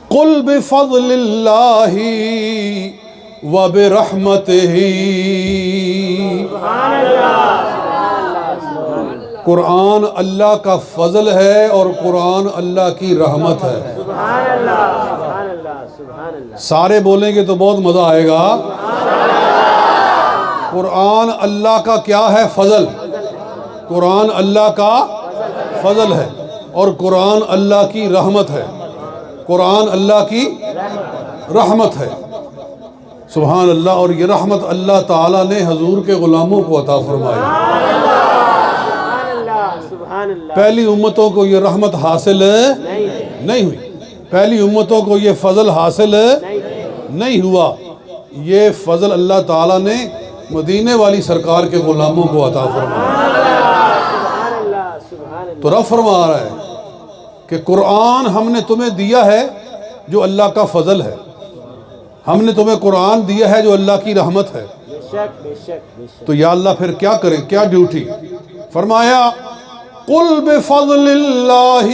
قل بفضل اللہ وبرحمتہ، قرآن اللہ کا فضل ہے اور قرآن اللہ کی رحمت ہے۔ سارے بولیں گے تو بہت مزہ آئے گا۔ قرآن اللہ کا کیا ہے؟ فضل۔ قرآن اللہ کا فضل ہے اور قرآن اللہ کی رحمت ہے۔ قرآن اللہ کی رحمت ہے، سبحان اللہ۔ اور یہ رحمت اللہ تعالیٰ نے حضور کے غلاموں کو عطا فرمائی۔ پہلی امتوں کو یہ رحمت حاصل نہیں ہوئی، پہلی امتوں کو یہ فضل حاصل نہیں ہوا۔ یہ فضل اللہ تعالیٰ نے مدینے والی سرکار کے غلاموں کو عطا فرمایا۔ تو رب فرما رہا ہے کہ قرآن ہم نے تمہیں دیا ہے جو اللہ کا فضل ہے، ہم نے تمہیں قرآن دیا ہے جو اللہ کی رحمت ہے۔ تو یا اللہ پھر کیا کریں، کیا ڈیوٹی؟ فرمایا قل بفضل اللہ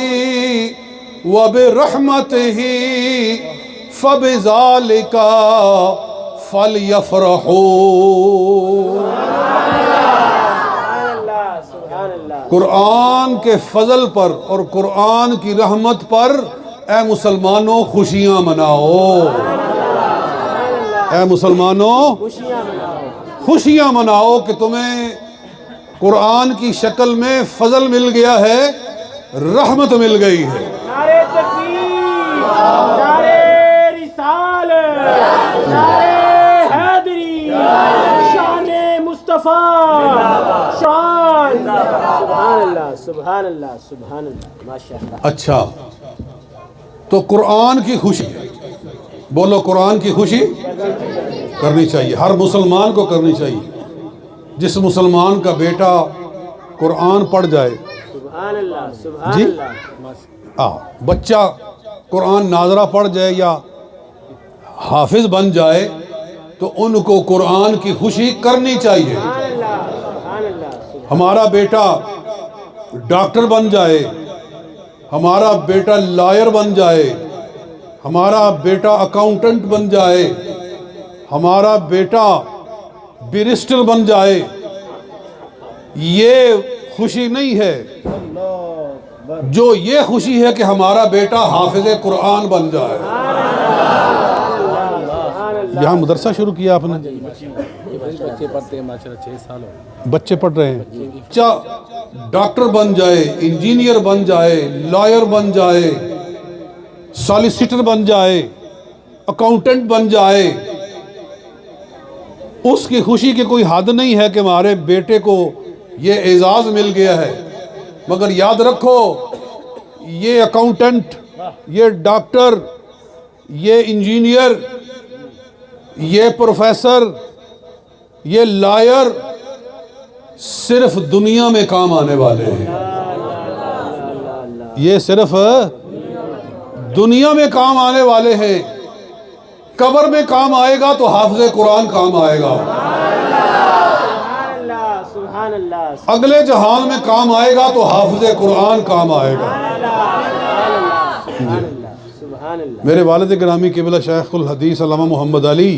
وبرحمتہ فبذالک فلیفرحوا۔ قرآن کے فضل پر اور قرآن کی رحمت پر اے مسلمانوں خوشیاں مناؤ، اے مسلمانوں خوشیاں مناؤ کہ تمہیں قرآن کی شکل میں فضل مل گیا ہے، رحمت مل گئی ہے۔ نعرہ تکبیر، نعرہ رسالت، نعرہ حیدری، شان مصطفیٰ، شان، سبحان اللہ سبحان اللہ سبحان اللہ، ماشاءاللہ۔ اچھا، تو قرآن کی خوشی، بولو قرآن کی خوشی کرنی چاہیے، ہر مسلمان کو کرنی چاہیے۔ جس مسلمان کا بیٹا قرآن پڑھ جائے، سبحان اللہ سبحان جی اللہ، بچہ قرآن ناظرہ پڑھ جائے یا حافظ بن جائے تو ان کو قرآن کی خوشی کرنی چاہیے۔ سبحان اللہ سبحان اللہ۔ ہمارا بیٹا ڈاکٹر بن جائے، ہمارا بیٹا لائر بن جائے، ہمارا بیٹا اکاؤنٹنٹ بن جائے، ہمارا بیٹا بیرسٹر بن جائے، یہ خوشی نہیں ہے۔ جو یہ خوشی ہے کہ ہمارا بیٹا حافظ قرآن بن جائے۔ یہاں مدرسہ شروع کیا آپ نے؟ بچے پڑھتے ہیں ماشاءاللہ، 6 سال ہو گئے۔ بچے پڑھ رہے ہیں، ڈاکٹر بن جائے، انجینئر بن جائے، لائر بن جائے، سالیسیٹر بن جائے، اکاؤنٹنٹ بن جائے، اس کی خوشی کی کوئی حد نہیں ہے کہ ہمارے بیٹے کو یہ اعزاز مل گیا ہے۔ مگر یاد رکھو، یہ اکاؤنٹنٹ، یہ ڈاکٹر، یہ انجینئر، یہ پروفیسر، یہ لائر صرف دنیا میں کام آنے والے ہیں۔ یہ صرف دنیا میں کام آنے والے ہیں، قبر میں کام آئے گا تو حافظ قرآن کام آئے گا، سبحان اللہ اگلے جہان میں کام آئے گا تو حافظ قرآن کام آئے گا۔ سبحان اللہ۔ میرے والد گرامی قبلہ شیخ الحدیث علامہ محمد علی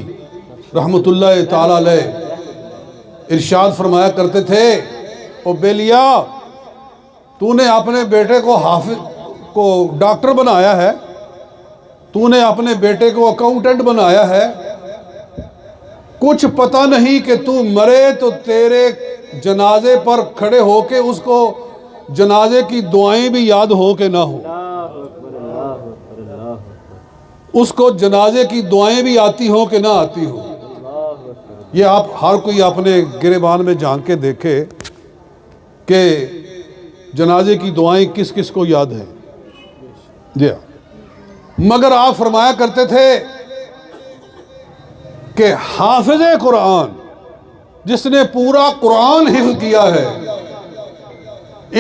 رحمۃ اللہ تعالیٰ علیہ ارشاد فرمایا کرتے تھے، او بیلیا، تو نے اپنے بیٹے کو حافظ کو ڈاکٹر بنایا ہے، تو نے اپنے بیٹے کو اکاؤنٹنٹ بنایا ہے، کچھ پتہ نہیں کہ تو مرے تو تیرے جنازے پر کھڑے ہو کے اس کو جنازے کی دعائیں بھی یاد ہو کہ نہ ہو، اس کو جنازے کی دعائیں بھی آتی ہوں کہ نہ آتی ہوں۔ یہ آپ ہر کوئی اپنے گریبان میں جھانک کے دیکھے کہ جنازے کی دعائیں کس کس کو یاد ہیں۔ جی ہاں، مگر آپ فرمایا کرتے تھے کہ حافظ قرآن جس نے پورا قرآن حفظ کیا ہے،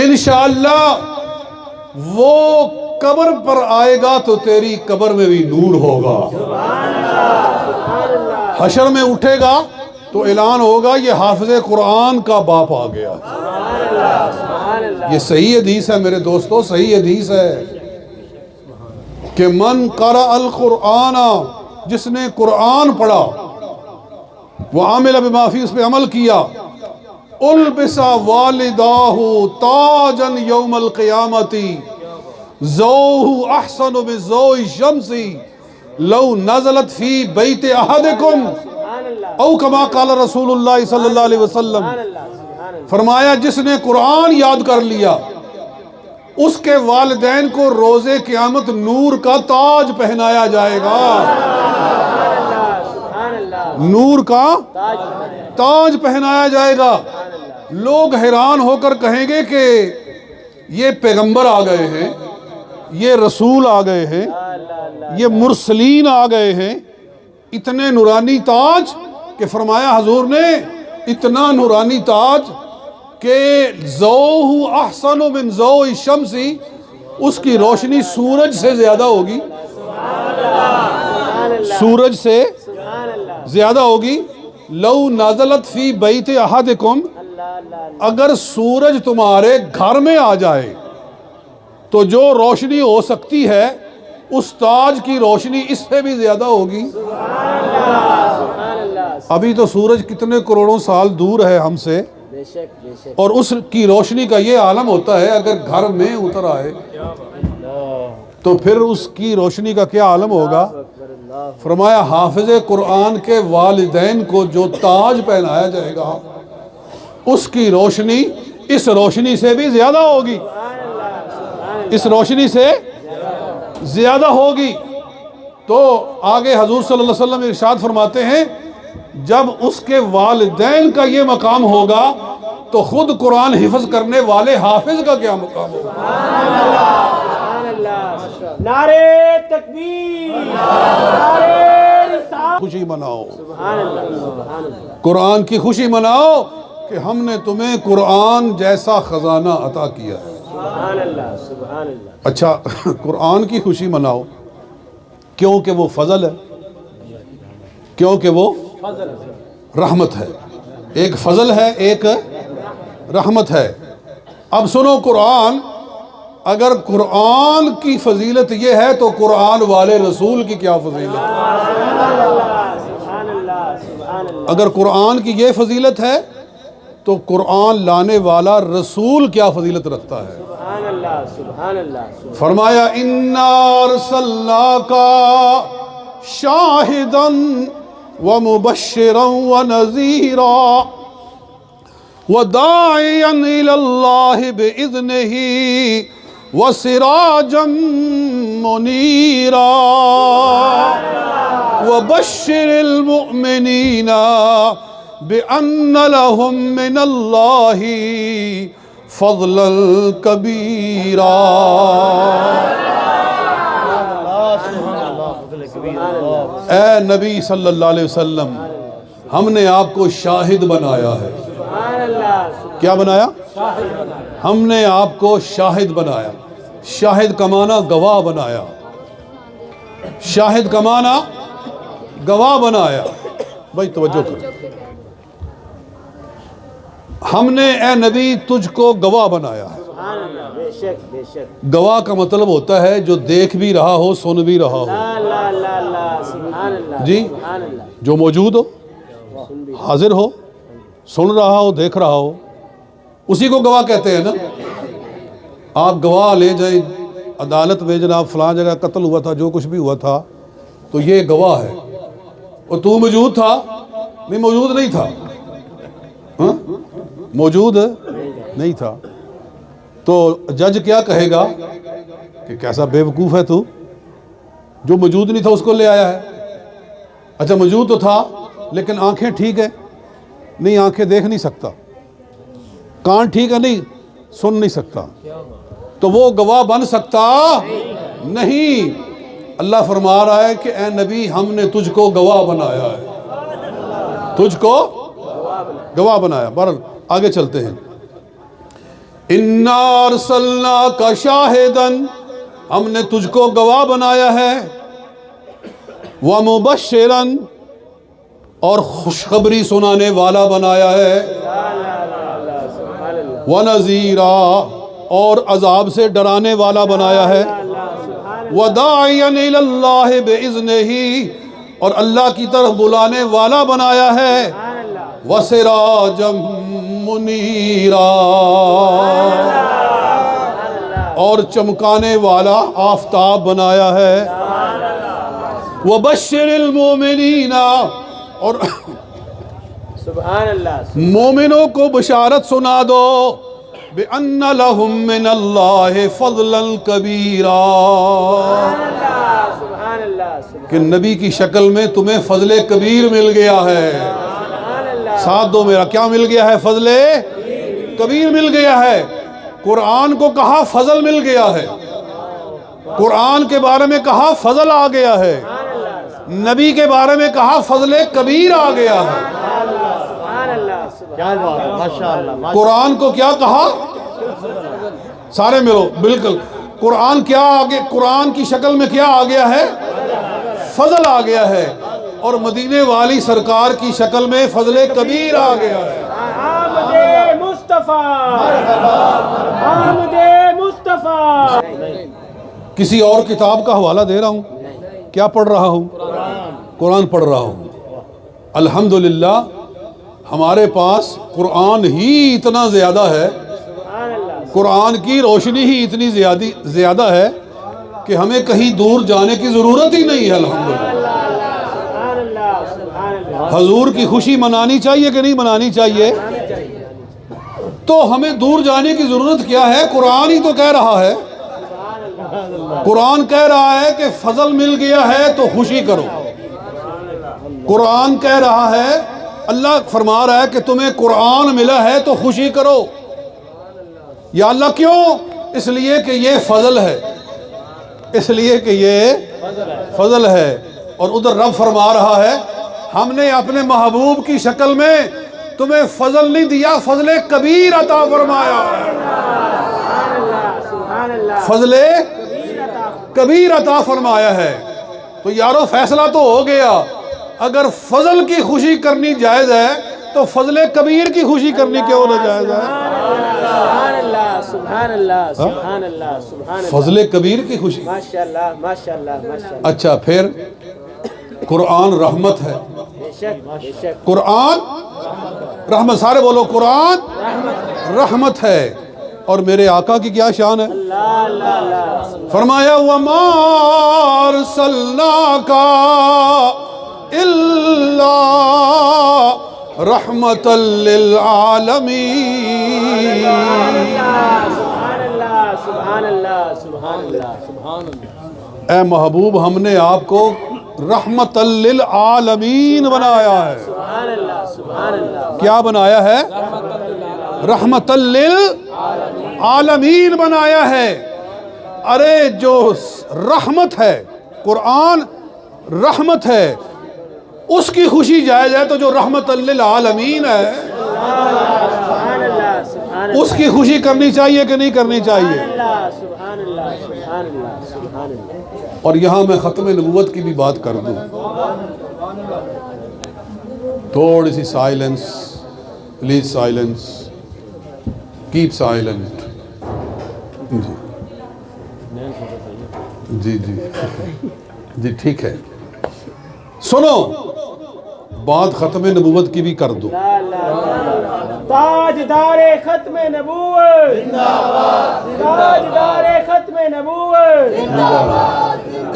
انشاءاللہ وہ قبر پر آئے گا تو تیری قبر میں بھی نور ہوگا۔ حشر میں اٹھے گا تو اعلان ہوگا یہ حافظ قرآن کا باپ آ گیا۔ یہ صحیح حدیث ہے میرے دوستو، صحیح حدیث ہے۔ کہ من قرأ القرآن، جس نے قرآن پڑھا، وعمل بما فیہ، اس پہ عمل کیا، البس والداہ تاجا یوم القیامت ضوءہ احسن من ضوء الشمس لو نزلت فی بیت احدکم سبحان اللہ او کما قال رسول اللہ صلی اللہ علیہ وسلم۔ سبحان اللہ سبحان اللہ فرمایا جس نے قرآن یاد کر لیا اس کے والدین کو روز قیامت نور کا تاج پہنایا جائے گا، سبحان اللہ نور کا تاج تاج پہنایا جائے گا۔ لوگ حیران ہو کر کہیں گے کہ یہ پیغمبر آ گئے ہیں، یہ رسول آ گئے ہیں، یہ مرسلین آ گئے ہیں، اتنے نورانی تاج، کہ فرمایا حضور نے اتنا نورانی تاج کہ ضوءہ احسن من ضوء الشمس، اس کی روشنی سورج سے زیادہ ہوگی، سورج سے سبحان اللہ زیادہ ہوگی۔ لو نازلت فی بیت احدکم، اگر سورج تمہارے گھر میں آ جائے تو جو روشنی ہو سکتی ہے اس تاج کی روشنی اس سے بھی زیادہ ہوگی۔ سبحان اللہ ابھی تو سورج کتنے کروڑوں سال دور ہے ہم سے، بے شک بے شک اور اس کی روشنی کا یہ عالم ہوتا ہے اگر گھر میں اتر آئے تو پھر اس کی روشنی کا کیا عالم ہوگا۔ فرمایا حافظ قرآن کے والدین کو جو تاج پہنایا جائے گا اس کی روشنی اس روشنی سے بھی زیادہ ہوگی، اس روشنی سے زیادہ ہوگی۔ تو آگے حضور صلی اللہ علیہ وسلم ارشاد فرماتے ہیں جب اس کے والدین کا یہ مقام ہوگا تو خود قرآن حفظ کرنے والے حافظ کا کیا مقام ہوگا۔ سبحان اللہ نعرے تکبیر نعرے رسالت خوشی مناؤ، سبحان اللہ سبحان اللہ قرآن کی خوشی مناؤ کہ ہم نے تمہیں قرآن جیسا خزانہ عطا کیا ہے۔ سبحان اللہ سبحان اللہ اچھا قرآن کی خوشی مناؤ کیونکہ وہ فضل ہے، کیونکہ وہ رحمت ہے، ایک فضل ہے ایک رحمت ہے۔ اب سنو قرآن، اگر قرآن کی فضیلت یہ ہے تو قرآن والے رسول کی کیا فضیلت ہے۔ سبحان اللہ سبحان اللہ اگر قرآن کی یہ فضیلت ہے تو قرآن لانے والا رسول کیا فضیلت رکھتا ہے۔ سبحان اللہ سبحان اللہ فرمایا اِنَّا أَرْسَلْنَاكَ شَاهِدًا وَمُبَشِّرًا وَنَذِيرًا وَدَاعِيًا إِلَى اللَّهِ بِإِذْنِهِ وَسِرَاجًا مُنِيرًا وَبَشِّرِ الْمُؤْمِنِينَ بِأَنَّ لَهُم مِّنَ اللَّهِ فَضْلًا كَبِيرًا۔ اے نبی صلی اللہ علیہ وسلم، ہم نے آپ کو شاہد بنایا ہے۔ سبحان اللہ کیا بنایا؟ ہم نے آپ کو شاہد بنایا۔ شاہد کا معنی گواہ بنایا، شاہد کا معنی گواہ بنایا۔ بھائی توجہ کرو، ہم نے اے نبی تجھ کو گواہ بنایا ہے۔ سبحان اللہ بے شک بے شک گواہ کا مطلب ہوتا ہے جو دیکھ بھی رہا ہو سن بھی رہا ہو، لا لا لا لا سبحان اللہ جی سبحان اللہ جو موجود ہو، حاضر ہو، سن رہا ہو، دیکھ رہا ہو، اسی کو گواہ کہتے ہیں نا۔ آپ گواہ لے جائیں عدالت میں، جناب فلاں جگہ قتل ہوا تھا، جو کچھ بھی ہوا تھا تو یہ گواہ ہے، اور تو موجود تھا؟ نہیں موجود نہیں تھا، ہاں موجود نہیں تھا، تو جج کیا کہے گا کہ کیسا بے وقوف ہے تو، جو موجود نہیں تھا اس کو لے آیا ہے۔ اچھا موجود تو تھا لیکن آنکھیں ٹھیک ہے نہیں، آنکھیں دیکھ نہیں سکتا، کان ٹھیک ہے نہیں، سن نہیں سکتا، تو وہ گواہ بن سکتا نہیں۔ اللہ فرما رہا ہے کہ اے نبی ہم نے تجھ کو گواہ بنایا ہے، تجھ کو گواہ بنایا۔ بہرحال آگے چلتے ہیں۔ اِنَّا أَرْسَلْنَاكَ شَاهِدًا، ہم نے تجھ کو گواہ بنایا ہے، وَمُبَشِّرًا، اور خوشخبری سنانے والا بنایا ہے، وَنَذِيرًا، اور عذاب سے ڈرانے والا بنایا ہے، وَدَاعِيًا إِلَى اللَّهِ بِإِذْنِهِ اور اللہ کی طرف بلانے والا بنایا ہے سبحان اللہ وَسِرَاجًا مُنِيرًا اور چمکانے والا آفتاب بنایا ہے وَبَشِّرِ الْمُؤْمِنِينَ اور سبحان اللہ مومنوں کو بشارت سنا دو بِأَنَّ لَهُم مِّنَ اللَّهِ فَضْلًا كَبِيرًا سبحان اللہ کہ نبی کی شکل میں تمہیں فضل کبیر مل گیا ہے سبحان اللہ ساتھ دو میرا کیا مل گیا ہے فضل کبیر مل گیا ہے قرآن کو کہا فضل مل گیا ہے قرآن کے بارے میں کہا فضل آ گیا ہے نبی کے بارے میں کہا فضل کبیر آ گیا ہے سبحان اللہ قرآن کو کیا کہا سارے ملو بالکل قرآن کیا آگے قرآن کی شکل میں کیا آ گیا ہے فضل آ گیا ہے اور مدینے والی سرکار کی شکل میں فضل کبیر آ گیا ہے آمد مصطفیٰ آمد مصطفیٰ کسی اور کتاب کا حوالہ دے رہا ہوں کیا پڑھ رہا ہوں قرآن پڑھ رہا ہوں الحمدللہ ہمارے پاس قرآن ہی اتنا زیادہ ہے سبحان اللہ قرآن کی روشنی ہی اتنی زیادہ ہے کہ ہمیں کہیں دور جانے کی ضرورت ہی نہیں ہے الحمدللہ سبحان اللہ سبحان اللہ حضور کی خوشی منانی چاہیے کہ نہیں منانی چاہیے تو ہمیں دور جانے کی ضرورت کیا ہے قرآن ہی تو کہہ رہا ہے قرآن کہہ رہا ہے کہ فضل مل گیا ہے تو خوشی کرو قرآن کہہ رہا ہے اللہ فرما رہا ہے کہ تمہیں قرآن ملا ہے تو خوشی کرو یا اللہ کیوں اس لیے کہ یہ فضل ہے اس لیے کہ یہ فضل ہے اور ادھر رب فرما رہا ہے ہم نے اپنے محبوب کی شکل میں تمہیں فضل نہیں دیا فضل کبیر عطا فرمایا سبحان اللہ فضل کبیر عطا فرمایا ہے تو یارو فیصلہ تو ہو گیا اگر فضل کی خوشی کرنی جائز ہے تو فضل کبیر کی خوشی کرنی کیوں نہ جائز ہے سبحان اللہ سبحان اللہ سبحان اللہ سبحان اللہ فضل کبیر کی خوشی ماشاءاللہ ماشاءاللہ ماشاءاللہ اچھا پھر قرآن رحمت ہے بے شک بے شک قرآن رحمت سارے بولو قرآن رحمت ہے اور میرے آقا کی کیا شان ہے اللہ اللہ اللہ فرمایا وَمَا أَرْسَلْنَاكَ إِلَّا رَحْمَةً لِّلْعَالَمِينَ سبحان اللہ سبحان اللہ سبحان اللہ سبحان اللہ اے محبوب ہم نے آپ کو رحمت للعالمین بنایا ہے سبحان اللہ سبحان اللہ کیا بنایا ہے رحمت للعالمین بنایا ہے ارے جو رحمت ہے قرآن رحمت ہے اس کی خوشی جائز ہے تو جو رحمت للعالمین ہے سبحان اللہ سبحان اس کی خوشی کرنی چاہیے کہ نہیں کرنی چاہیے اللہ سبحان اللہ سبحان اللہ سبحان اللہ اور یہاں میں ختم نبوت کی بھی بات کر دوں تھوڑی سی silence please silence keep silent جی جی جی ٹھیک ہے سنو بات ختم نبوت کی بھی کر دوں تاجدار ختم نبوت تاجدار ختم نبوت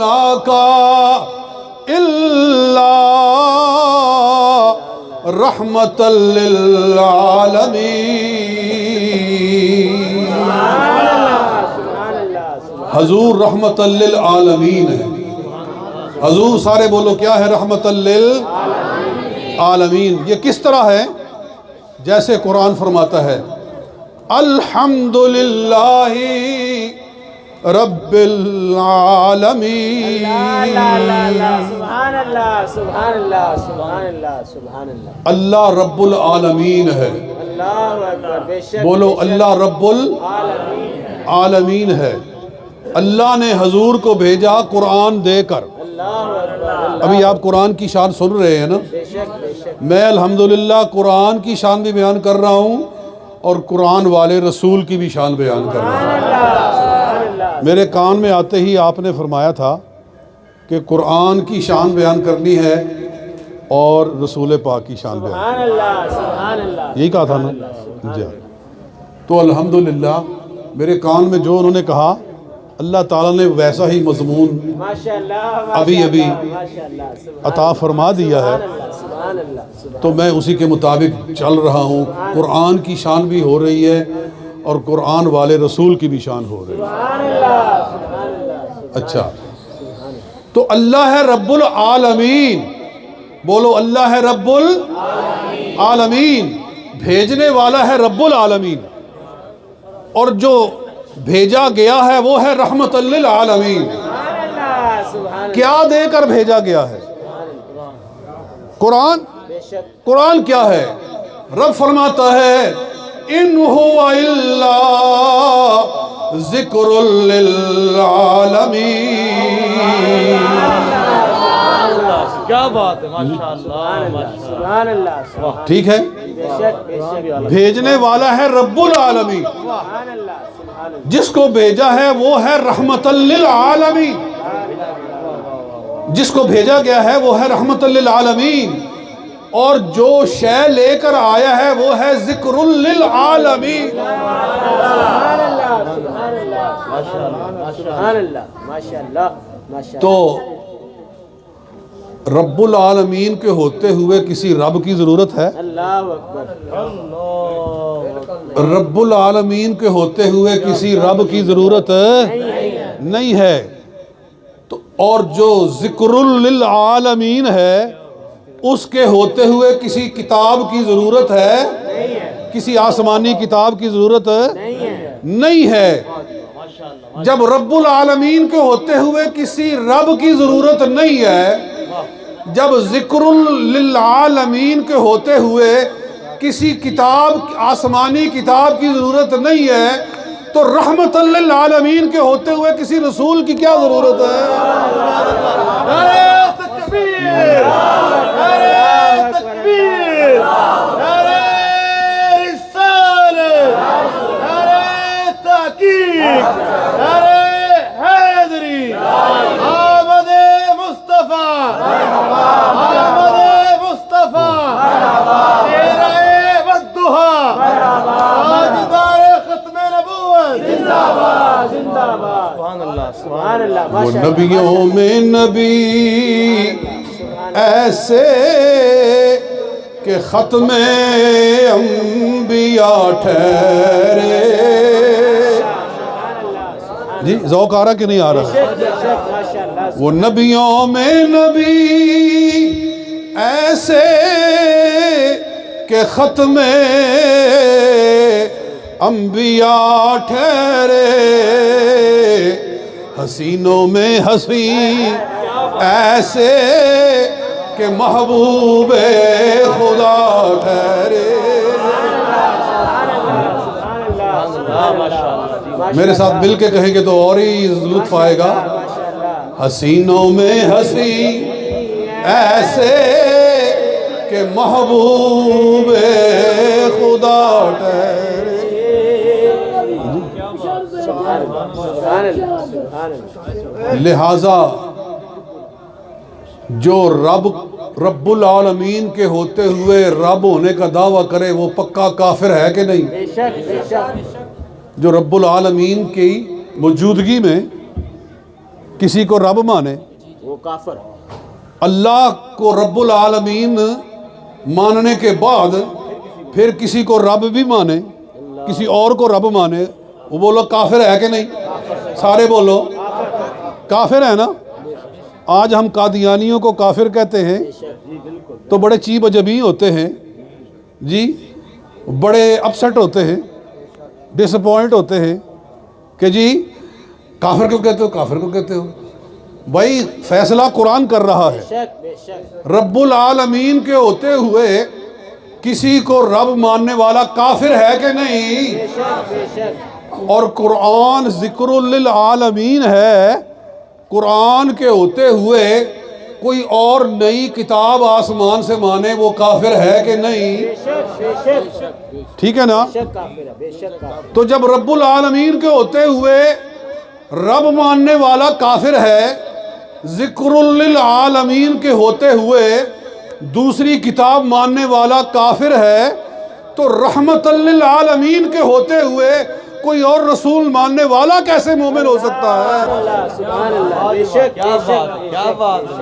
آقا الا رحمت للعالمین حضور رحمت للعالمین ہے حضور سارے بولو کیا ہے رحمت للعالمین یہ کس طرح ہے جیسے قرآن فرماتا ہے الحمدللہ رب العالمین سبحان اللہ سبحان اللہ سبحان اللہ سبحان اللہ اللہ رب العالمین ہے اللہ اکبر بے شک بولو اللہ رب العالمین ہے اللہ نے حضور کو بھیجا قرآن دے کر اللہ اکبر ابھی آپ قرآن کی شان سن رہے ہیں نا بے شک بے شک میں الحمدللہ قرآن کی شان بھی بیان کر رہا ہوں اور قرآن والے رسول کی بھی شان بیان کر رہا ہوں سبحان اللہ میرے کان میں آتے ہی آپ نے فرمایا تھا کہ قرآن کی شان بیان کرنی ہے اور رسول پاک کی شان بیان سبحان اللہ سبحان اللہ یہی کہا تھا نا جی ہاں۔ تو الحمدللہ میرے کان میں جو انہوں نے کہا اللہ تعالیٰ نے ویسا ہی مضمون ماشاء اللہ ابھی ابھی ماشاء اللہ عطا فرما دیا ہے، سبحان اللہ تو میں اسی کے مطابق چل رہا ہوں۔ قرآن کی شان بھی ہو رہی ہے اور قرآن والے رسول کی بھی شان ہو رہی ہے۔ سبحان اللہ سبحان اللہ اچھا، تو اللہ ہے رب العالمین، بولو اللہ ہے رب العالمین، بھیجنے والا ہے رب العالمین، اور جو بھیجا گیا ہے وہ ہے رحمت للعالمین۔ سبحان اللہ سبحان کیا دے کر بھیجا گیا ہے؟ قرآن۔ بے شک قرآن کیا ہے؟ رب فرماتا ہے ان هو الا ذکر للعالمین۔ کیا بات ہے، ماشاء اللہ سبحان اللہ ٹھیک ہے، بے شک بے شک بھیجنے والا ہے رب العالمین، سبحان اللہ سبحان اللہ جس کو بھیجا ہے وہ ہے رحمت للعالمین، جس کو بھیجا گیا ہے وہ ہے رحمت للعالمین، اور جو شے لے کر آیا ہے وہ ہے ذکر للعالمین۔ سبحان اللہ سبحان اللہ سبحان اللہ ماشاء اللہ ماشاء تو رب العالمین کے ہوتے ہوئے کسی رب کی ضرورت ہے؟ اللہ اکبر رب العالمین کے ہوتے ہوئے کسی رب کی ضرورت نہیں ہے، تو اور جو ذکر للعالمین ہے اس کے ہوتے ہوئے کسی کتاب کی ضرورت ہے؟ کسی آسمانی کتاب کی ضرورت نہیں ہے۔ جب رب العالمین کے ہوتے ہوئے کسی رب کی ضرورت نہیں ہے، جب ذکر للعالمین کے ہوتے ہوئے کسی کتاب آسمانی کتاب کی ضرورت نہیں ہے، تو رحمت للعالمین کے ہوتے ہوئے کسی رسول کی کیا ضرورت ہے؟ نعرہ تکبیر، نعرہ تکبیر، نعرہ رسالت، نعرہ تحقیق، نعرہ حیدری، آمد مصطفیٰ، آمد مصطفیٰ، چہرہ والضحیٰ، تاجدار ختم نبوت، زندہ باد زندہ باد سبحان اللہ سبحان اللہ وہ ماشاء اللہ نبیوں میں نبی ایسے کہ ختم انبیاء ٹھہرے۔ جی ذوق آ رہا کہ نہیں آ رہا؟ بے شک ماشاء اللہ وہ نبیوں میں نبی ایسے کہ ختم انبیاء ٹھہرے، حسینوں میں حسین ایسے کہ محبوب خدا ٹھہرے۔ میرے ساتھ مل کے کہیں گے تو اور ہی لطف آئے گا۔ حسینوں میں حسین ایسے کہ محبوب خدا ٹھہرے۔ سبحان اللہ سبحان اللہ لہٰذا جو رب العالمین کے ہوتے ہوئے رب ہونے کا دعویٰ کرے وہ پکا کافر ہے کہ نہیں؟ بے شک بے شک جو رب العالمین کی موجودگی میں کسی کو رب مانے، وہ کافر اللہ کو رب العالمین ماننے کے بعد پھر کسی کو رب بھی مانے، کسی اور کو رب مانے، وہ بولو کافر ہے کہ نہیں؟ سارے بولو کافر ہے نا۔ آج ہم قادیانیوں کو کافر کہتے ہیں تو بڑے چیب عجبی ہوتے ہیں جی، بڑے اپسٹ ہوتے ہیں، ڈس اپوائنٹ ہوتے ہیں کہ جی کافر کیوں کہتے ہو، کافر کیوں کہتے ہو؟ بھائی فیصلہ قرآن کر رہا ہے۔ شک بے شک رب العالمین کے ہوتے ہوئے کسی کو رب ماننے والا کافر ہے کہ نہیں؟ بے شک بے شک اور قرآن ذکر للعالمین ہے، قرآن کے ہوتے ہوئے کوئی اور نئی کتاب آسمان سے مانے وہ کافر ہے کہ نہیں؟ بے شک بے شک ٹھیک ہے نا؟ شک کافر ہے بے شک کافر تو جب رب العالمین کے ہوتے ہوئے رب ماننے والا کافر ہے، ذکر للعالمین کے ہوتے ہوئے دوسری کتاب ماننے والا کافر ہے، تو رحمت للعالمین کے ہوتے ہوئے کوئی اور رسول ماننے والا کیسے مومن ہو سکتا ہے؟ سبحان اللہ، بے شک کیا بات ہے، کیا بات ہے،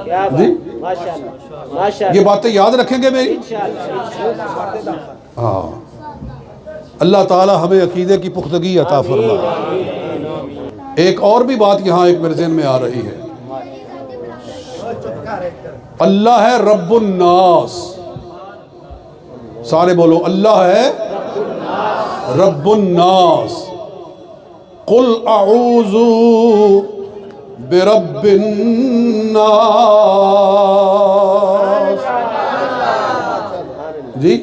کیا بات، جی؟ ماشاء اللہ ماشاء یہ باتیں یاد رکھیں گے میری؟ اللہ۔ ہاں، اللہ تعالی ہمیں عقیدے کی پختگی عطا فرمائے۔ ایک اور بھی بات یہاں ایک میرے ذہن میں آ رہی ہے، اللہ ہے رب الناس، سارے بولو اللہ ہے رب الناس، قل اعوذ برب الناس، جی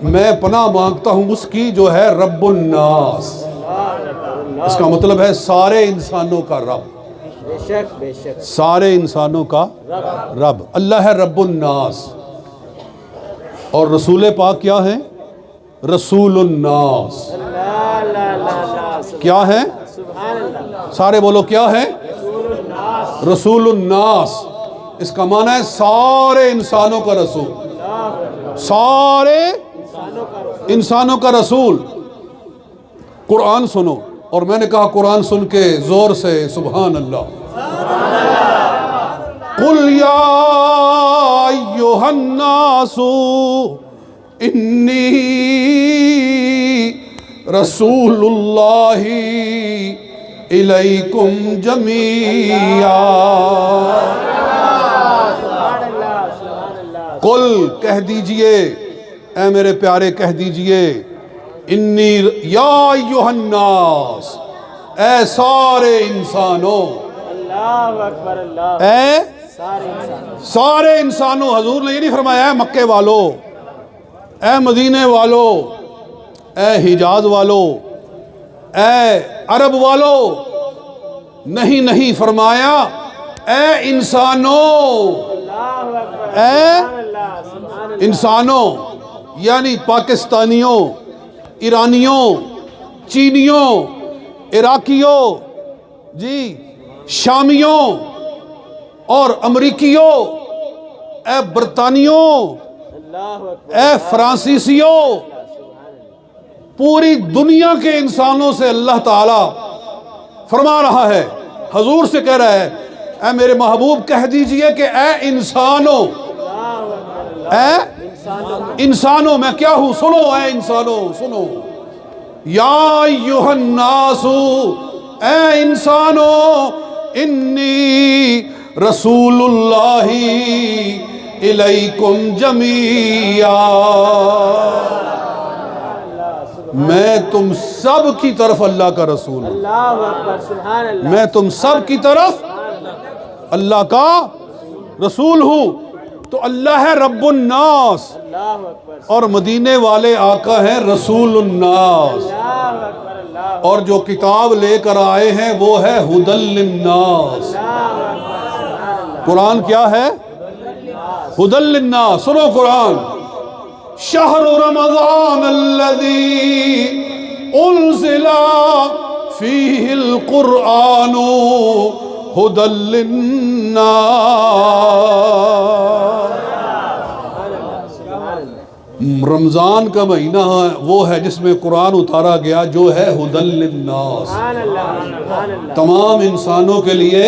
میں پناہ مانگتا ہوں اس کی جو ہے رب الناس، اس کا مطلب ہے سارے انسانوں کا رب، بے شک بے شک، سارے انسانوں کا رب، اللہ ہے رب الناس۔ اور رسول پاک کیا ہیں؟ رسول الناس، لا لا لا لا، کیا ہیں؟ سبحان اللہ، سارے بولو کیا ہے؟ رسول الناس، اس کا معنی ہے سارے انسانوں کا رسول، سارے انسانوں کا رسول۔ قرآن سنو، اور میں نے کہا قرآن سن کے زور سے سبحان اللہ۔ قل یا ایھا الناس انی رسول اللہ الیکم جمیعا۔ قل کہہ دیجئے، اے میرے پیارے کہہ دیجئے، انی یا ایھا الناس، اے سارے انسانوں، اللہ اکبر، اللہ، اے سارے انسان، سارے انسانوں۔ حضور نے یہ نہیں فرمایا اے مکے والو، اے مدینے والو، اے حجاز والو، اے عرب والو، نہیں نہیں، فرمایا اے انسانوں، اللہ اکبر، اے سبحان اللہ، سبحان اللہ، انسانوں، یعنی پاکستانیوں، ایرانیوں، چینیوں، عراقیوں، جی شامیوں اور امریکیوں، اے برطانیوں، اللہ اکبر، اے فرانسیسیوں، پوری دنیا کے انسانوں سے اللہ تعالیٰ فرما رہا ہے، حضور سے کہہ رہا ہے اے میرے محبوب کہہ دیجئے کہ اے انسانوں، اے انسانوں، میں کیا ہوں سنو، اے انسانوں سنو، یا ایھا الناس، اے انسانوں، انی رسول اللہ الیکم جمیعا، میں تم سب کی طرف اللہ کا رسول ہوں، اللہ اکبر، سبحان اللہ، میں تم سب کی طرف اللہ کا رسول ہوں۔ تو اللہ ہے رب الناس، اللہ اکبر، اور مدینے والے آقا ہیں رسول الناس، اللہ اکبر، اللہ اور جو کتاب لے کر آئے ہیں وہ ہے ھدی للناس۔ قرآن کیا ہے؟ ھدی للناس۔ سنو قرآن، شہر رمضان الذی انزل فیہ القرآن ھدی للناس۔ رمضان کا مہینہ وہ ہے جس میں قرآن اتارا گیا جو ہے ھدی للناس، سبحان اللہ، سبحان اللہ، تمام انسانوں کے لیے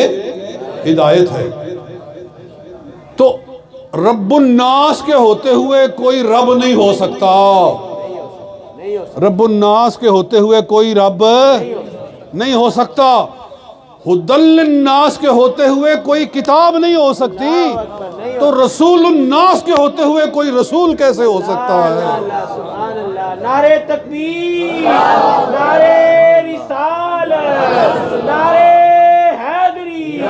ہدایت ہے۔ تو رب الناس کے ہوتے ہوئے کوئی رب نہیں ہو سکتا، نہیں ہو رب الناس کے ہوتے ہوئے کوئی رب نہیں ہو سکتا، ھدی للناس کے ہوتے ہوئے کوئی کتاب نہیں ہو سکتی، تو رسول الناس کے ہوتے ہوئے کوئی رسول کیسے ہو سکتا ہے؟ اللہ، سبحان اللہ، نعرے تکبیر، نعرے رسالت، نعرے حیدری،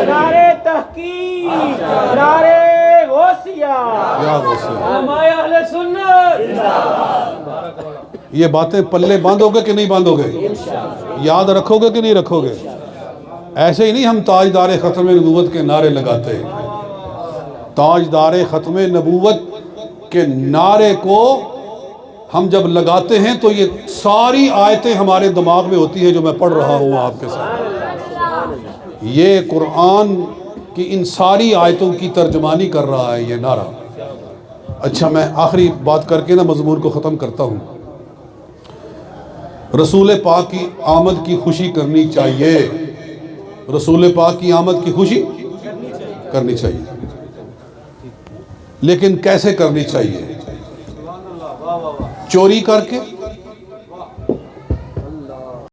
نعرے تحقیق، نعرے غوثیہ، یا غوثیہ۔ علماء اہل سنت، یہ باتیں پلے باندھو گے کہ نہیں باندھو گے؟ یاد رکھو گے کہ نہیں رکھو گے؟ ایسے ہی نہیں ہم تاجدار ختم نبوت کے نعرے لگاتے ہیں، تاجدار ختم نبوت کے نعرے کو ہم جب لگاتے ہیں تو یہ ساری آیتیں ہمارے دماغ میں ہوتی ہیں جو میں پڑھ رہا ہوں آپ کے ساتھ. یہ قرآن کی ان ساری آیتوں کی ترجمانی کر رہا ہے یہ نعرہ. اچھا میں آخری بات کر کے نا مضمون کو ختم کرتا ہوں. رسول پاک کی آمد کی خوشی کرنی چاہیے. رسول پاک کی آمد کی خوشی کرنی چاہیے. لیکن کیسے کرنی چاہیے؟ چوری کر کے